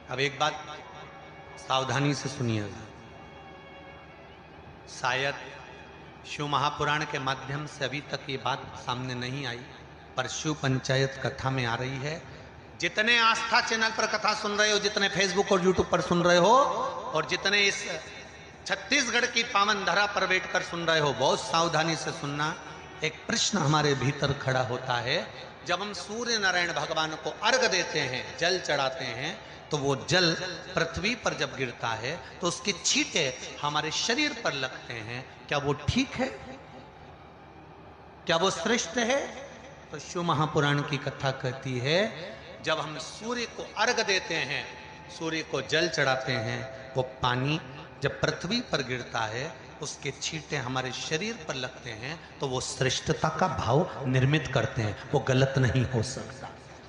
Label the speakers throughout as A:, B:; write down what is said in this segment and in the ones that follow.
A: अब एक बात सावधानी से सुनिएगा, शायद शिव महापुराण के माध्यम से अभी तक ये बात सामने नहीं आई, पर शिव पंचायत कथा में आ रही है। जितने आस्था चैनल पर कथा सुन रहे हो, जितने फेसबुक और यूट्यूब पर सुन रहे हो, और जितने इस छत्तीसगढ़ की पावन धरा पर बैठकर सुन रहे हो, बहुत सावधानी से सुनना। एक प्रश्न हमारे भीतर खड़ा होता है, जब हम सूर्य नारायण भगवान को अर्घ देते हैं, जल चढ़ाते हैं, तो वो जल पृथ्वी पर जब गिरता है तो उसके छींटे हमारे शरीर पर लगते हैं। क्या वो ठीक है? क्या वो श्रेष्ठ है? तो शिव महापुराण की कथा कहती है, जब हम सूर्य को अर्घ देते हैं, सूर्य को जल चढ़ाते हैं, वो पानी जब पृथ्वी पर गिरता है, उसके छींटे हमारे शरीर पर लगते हैं, तो वो श्रेष्ठता का भाव निर्मित करते हैं। वो गलत नहीं हो सकता।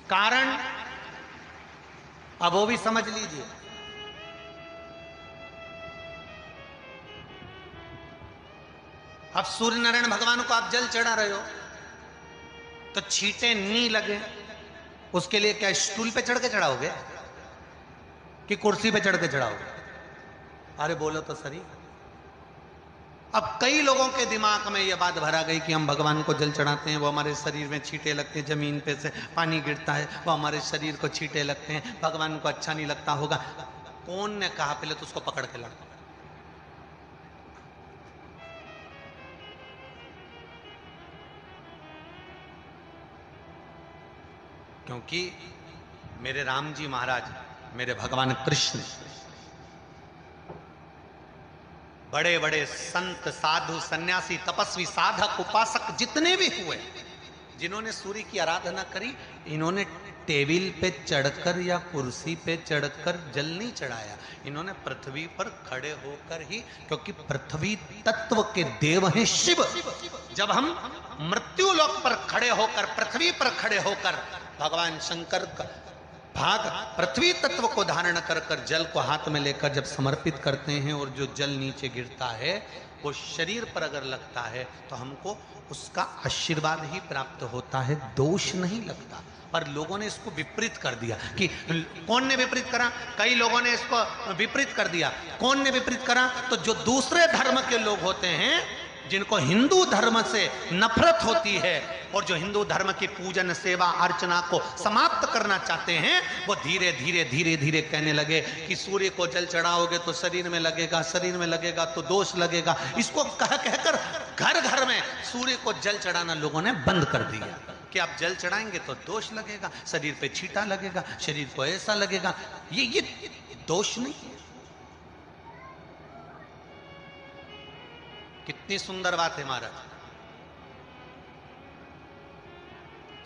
A: कारण अब वो भी समझ लीजिए। अब सूर्य नारायण भगवान को आप जल चढ़ा रहे हो, तो छींटे नहीं लगे, उसके लिए क्या स्टूल पे चढ़ के चढ़ाओगे कि कुर्सी पे चढ़ के चढ़ाओगे? अरे बोलो तो सही। अब कई लोगों के दिमाग में यह बात भरा गई कि हम भगवान को जल चढ़ाते हैं, वो हमारे शरीर में छींटे लगते हैं, जमीन पे से पानी गिरता है, वो हमारे शरीर को छींटे लगते हैं, भगवान को अच्छा नहीं लगता होगा। कौन ने कहा? पहले तो उसको पकड़ के लड़ो। क्योंकि मेरे राम जी महाराज, मेरे भगवान कृष्ण, बड़े बड़े संत, साधु, सन्यासी, तपस्वी, साधक, उपासक जितने भी हुए, जिन्होंने सूर्य की आराधना करी, इन्होंने टेबल पे चढ़कर या कुर्सी पे चढ़कर जल नहीं चढ़ाया, इन्होंने पृथ्वी पर खड़े होकर ही, क्योंकि पृथ्वी तत्व के देव हैं शिव। जब हम मृत्यु लोक पर खड़े होकर, पृथ्वी पर खड़े होकर भगवान शंकर का भाग पृथ्वी तत्व को धारण कर कर जल को हाथ में लेकर जब समर्पित करते हैं, और जो जल नीचे गिरता है वो शरीर पर अगर लगता है तो हमको उसका आशीर्वाद ही प्राप्त होता है, दोष नहीं लगता। पर लोगों ने इसको विपरीत कर दिया। कि कौन ने विपरीत करा? कई लोगों ने इसको विपरीत कर दिया। कौन ने विपरीत करा? तो जो दूसरे धर्म के लोग होते हैं, जिनको हिंदू धर्म से नफरत होती है और जो हिंदू धर्म की पूजन, सेवा, अर्चना को समाप्त करना चाहते हैं, वो धीरे धीरे धीरे धीरे कहने लगे कि सूर्य को जल चढ़ाओगे तो शरीर में लगेगा, शरीर में लगेगा तो दोष लगेगा। इसको कह कहकर घर घर में सूर्य को जल चढ़ाना लोगों ने बंद कर दिया कि आप जल चढ़ाएंगे तो दोष लगेगा, शरीर पे छींटा लगेगा, शरीर को ऐसा लगेगा। ये दोष नहीं है। कितनी सुंदर बात है महाराज।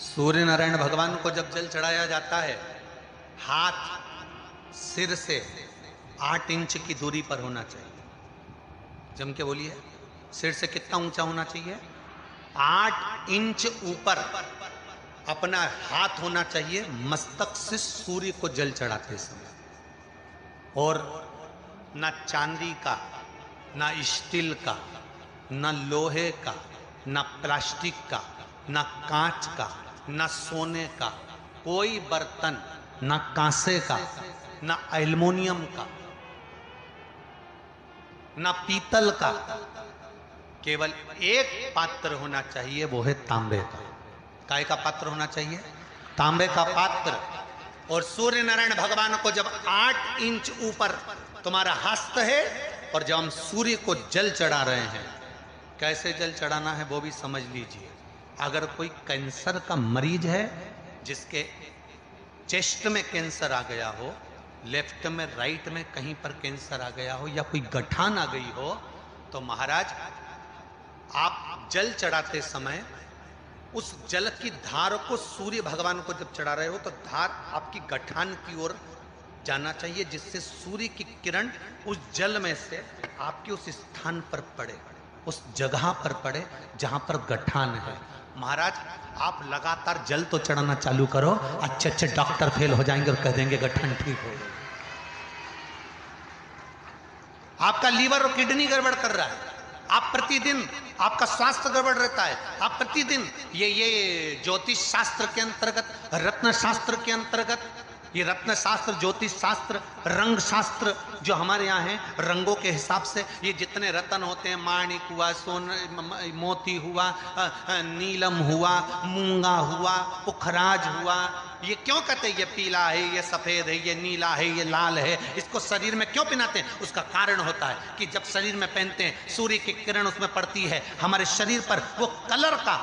A: सूर्य नारायण भगवान को जब जल चढ़ाया जाता है, हाथ सिर से 8 इंच की दूरी पर होना चाहिए। जम के बोलिए, सिर से कितना ऊंचा होना चाहिए? 8 इंच ऊपर अपना हाथ होना चाहिए मस्तक से सूर्य को जल चढ़ाते समय। और ना चांदी का, ना स्टील का, ना लोहे का, ना प्लास्टिक का, ना कांच का, ना सोने का कोई बर्तन, ना कांसे का, ना एल्युमिनियम का, ना पीतल का, केवल एक पात्र होना चाहिए, वो है तांबे का। काय का पात्र होना चाहिए? तांबे का पात्र। और सूर्य नारायण भगवान को जब 8 इंच ऊपर तुम्हारा हस्त है, और जब हम सूर्य को जल चढ़ा रहे हैं, कैसे जल चढ़ाना है वो भी समझ लीजिए। अगर कोई कैंसर का मरीज है, जिसके चेस्ट में कैंसर आ गया हो, लेफ्ट में, राइट में कहीं पर कैंसर आ गया हो, या कोई गठान आ गई हो, तो महाराज आप जल चढ़ाते समय उस जल की धार को सूर्य भगवान को जब चढ़ा रहे हो, तो धार आपकी गठान की ओर जाना चाहिए, जिससे सूर्य की किरण उस जल में से आपके उस स्थान पर पड़े, उस जगह पर पड़े जहां पर गठान है। महाराज आप लगातार जल तो चढ़ाना चालू करो, अच्छे अच्छे डॉक्टर फेल हो जाएंगे और कह देंगे गठान ठीक हो गई। आपका लीवर और किडनी गड़बड़ कर रहा है, आप प्रतिदिन, आपका स्वास्थ्य गड़बड़ रहता है, आप प्रतिदिन ये ज्योतिष शास्त्र के अंतर्गत, रत्न शास्त्र के अंतर्गत ये रत्न शास्त्र, ज्योतिष शास्त्र, रंग शास्त्र जो हमारे यहाँ है, रंगों के हिसाब से ये जितने रत्न होते हैं, माणिक हुआ, मोती हुआ, नीलम हुआ, मूंगा हुआ, पुखराज हुआ, ये क्यों कहते हैं ये पीला है, ये सफेद है, ये नीला है, ये लाल है, इसको शरीर में क्यों पहनाते हैं? उसका कारण होता है कि जब शरीर में पहनते हैं सूर्य की किरण उसमें पड़ती है, हमारे शरीर पर वो कलर का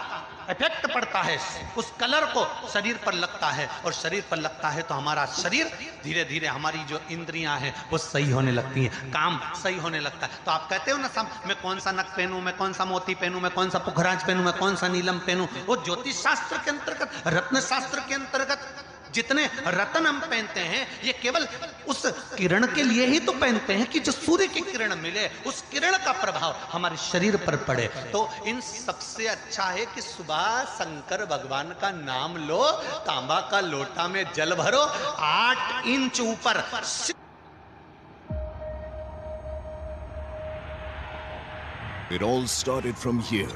A: इफेक्ट पड़ता है, उस कलर को शरीर पर लगता है, और शरीर पर लगता है तो हमारा शरीर धीरे धीरे, हमारी जो इंद्रियां हैं वो सही होने लगती हैं, काम सही होने लगता है। तो आप कहते हो ना सब, मैं कौन सा नक पहनूं, मैं कौन सा मोती पहनूं, मैं कौन सा पुखराज पहनूं, मैं कौन सा नीलम पहनूं, वो ज्योतिष शास्त्र के अंतर्गत, रत्न शास्त्र के अंतर्गत जितने रत्न हम पहनते हैं ये केवल उस किरण के लिए ही तो पहनते हैं कि जो सूर्य की किरण मिले, उस किरण का प्रभाव हमारे शरीर पर पड़े। तो इन सबसे अच्छा है कि सुबह शंकर भगवान का नाम लो, तांबा का लोटा में जल भरो, 8 इंच ऊपर
B: It all started from here.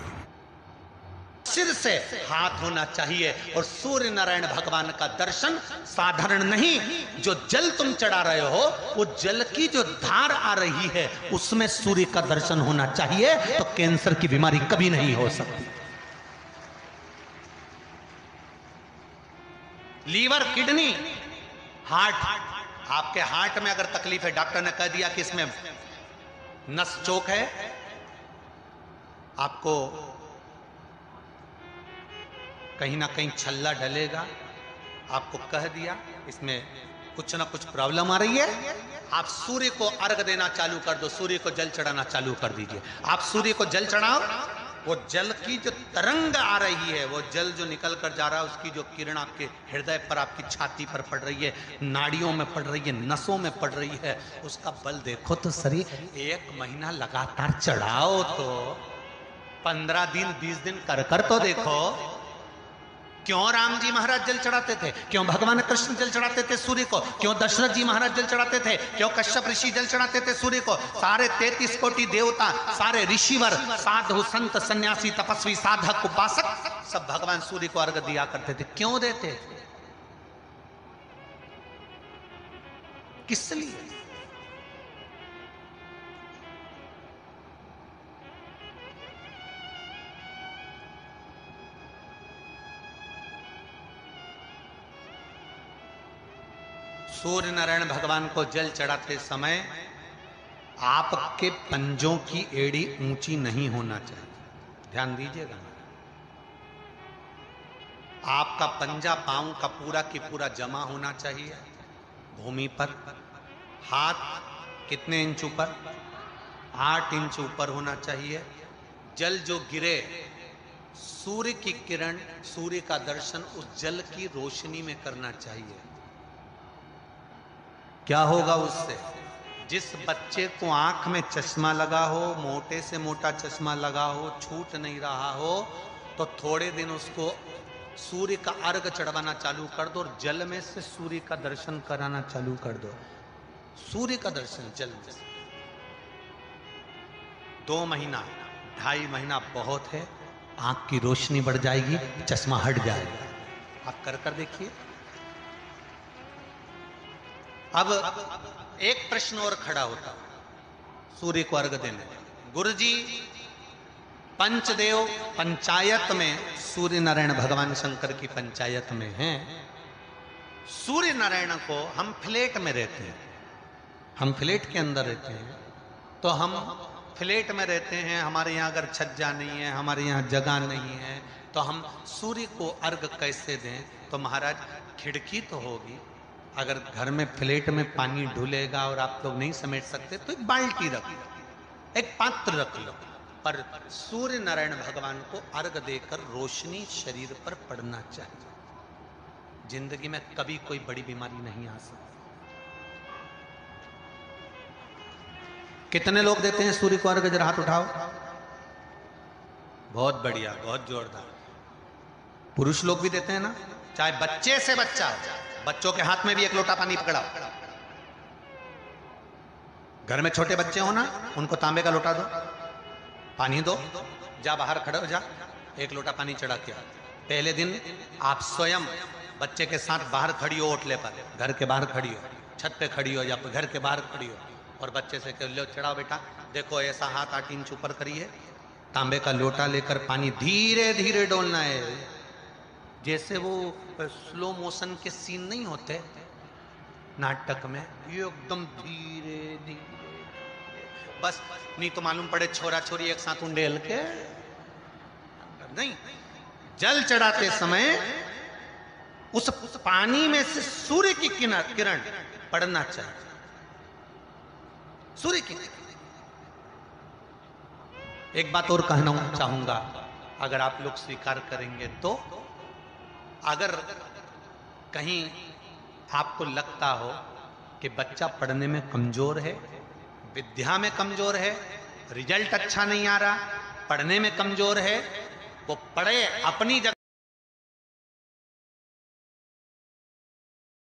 A: सिर से हाथ होना चाहिए, और सूर्य नारायण भगवान का दर्शन साधारण नहीं, जो जल तुम चढ़ा रहे हो वो जल की जो धार आ रही है उसमें सूर्य का दर्शन होना चाहिए, तो कैंसर की बीमारी कभी नहीं हो सकती। लीवर, किडनी, हार्ट, आपके हार्ट में अगर तकलीफ है, डॉक्टर ने कह दिया कि इसमें नस चोक है, आपको कहीं ना कहीं छल्ला डलेगा, आपको कह दिया इसमें कुछ ना कुछ प्रॉब्लम आ रही है, आप सूर्य को अर्घ देना चालू कर दो, सूर्य को जल चढ़ाना चालू कर दीजिए। आप सूर्य को जल चढ़ाओ, वो जल की जो तरंग आ रही है, वो जल जो निकल कर जा रहा है, उसकी जो किरण आपके हृदय पर, आपकी छाती पर पड़ रही है, नाड़ियों में पड़ रही है, नसों में पड़ रही है, उसका बल देखो तो शरीर 1 महीना लगातार चढ़ाओ, तो 15 दिन 20 दिन कर तो देखो। क्यों राम जी महाराज जल चढ़ाते थे, क्यों भगवान कृष्ण जल चढ़ाते थे सूर्य को, क्यों दशरथ जी महाराज जल चढ़ाते थे, क्यों कश्यप ऋषि जल चढ़ाते थे सूर्य को, सारे 33 कोटि देवता, सारे ऋषिवर, साधु संत सन्यासी तपस्वी साधक उपासक सब भगवान सूर्य को अर्घ दिया करते थे। क्यों देते थे, किस लिए? सूर्य नारायण भगवान को जल चढ़ाते समय आपके पंजों की एड़ी ऊंची नहीं होना चाहिए, ध्यान दीजिएगा। आपका पंजा पांव का पूरा की पूरा जमा होना चाहिए भूमि पर। हाथ कितने इंच ऊपर? 8 इंच ऊपर होना चाहिए। जल जो गिरे, सूर्य की किरण, सूर्य का दर्शन उस जल की रोशनी में करना चाहिए। क्या होगा उससे? जिस बच्चे को आंख में चश्मा लगा हो, मोटे से मोटा चश्मा लगा हो, छूट नहीं रहा हो, तो थोड़े दिन उसको सूर्य का अर्घ चढ़वाना चालू कर दो और जल में से सूर्य का दर्शन कराना चालू कर दो। सूर्य का दर्शन जल में से 2 महीना 2.5 महीना बहुत है, आंख की रोशनी बढ़ जाएगी, चश्मा हट जाएगा। आप कर देखिए। अब एक प्रश्न और खड़ा होता, सूर्य को अर्घ देने। गुरुजी, पंचदेव पंचायत में सूर्य नारायण भगवान शंकर की पंचायत में हैं। सूर्य नारायण को हम फ्लैट में रहते हैं, हम फ्लैट के अंदर रहते हैं, तो हम फ्लैट में रहते हैं, हमारे यहाँ अगर छज्जा नहीं है, हमारे यहाँ जगह नहीं है, तो हम सूर्य को अर्घ कैसे दें? तो महाराज खिड़की तो होगी, अगर घर में फ्लैट में पानी ढुलेगा और आप लोग नहीं समेट सकते तो एक बाल्टी रख लो, एक पात्र रख लो, पर सूर्य नारायण भगवान को अर्घ देकर रोशनी शरीर पर पड़ना चाहिए। जिंदगी में कभी कोई बड़ी बीमारी नहीं आ सकती। कितने लोग देते हैं सूर्य को अर्घ? जरा हाथ उठाओ। बहुत बढ़िया, बहुत जोरदार। पुरुष लोग भी देते हैं ना, चाहे बच्चे से बच्चा हो, बच्चों के हाथ में भी 1 लोटा पानी पकड़ाओ। घर में छोटे बच्चे हो ना, उनको तांबे का लोटा दो, पानी दो, जा बाहर खड़े हो जा, 1 लोटा पानी चढ़ा के। पहले दिन आप स्वयं बच्चे के साथ बाहर खड़ी हो ओटले पर, घर के बाहर खड़ी हो, छत पे खड़ी हो या घर के बाहर खड़ी हो, और बच्चे से कह लो चढ़ाओ बेटा, देखो ऐसा हाथ 8 इंच ऊपर करिए, तांबे का लोटा लेकर पानी धीरे धीरे डोलना है, जैसे वो स्लो मोशन के सीन नहीं होते नाटक में, ये एकदम धीरे धीरे, बस नहीं तो मालूम पड़े छोरा छोरी एक साथ उंडेल के नहीं। जल चढ़ाते समय उस पानी में से सूर्य की किरण पड़ना चाहिए, सूर्य की। एक बात और कहना चाहूंगा, अगर आप लोग स्वीकार करेंगे तो, अगर कहीं आपको लगता हो कि बच्चा पढ़ने में कमजोर है, विद्या में कमजोर है, रिजल्ट अच्छा नहीं आ रहा, पढ़ने में कमजोर है, वो पढ़े अपनी जगह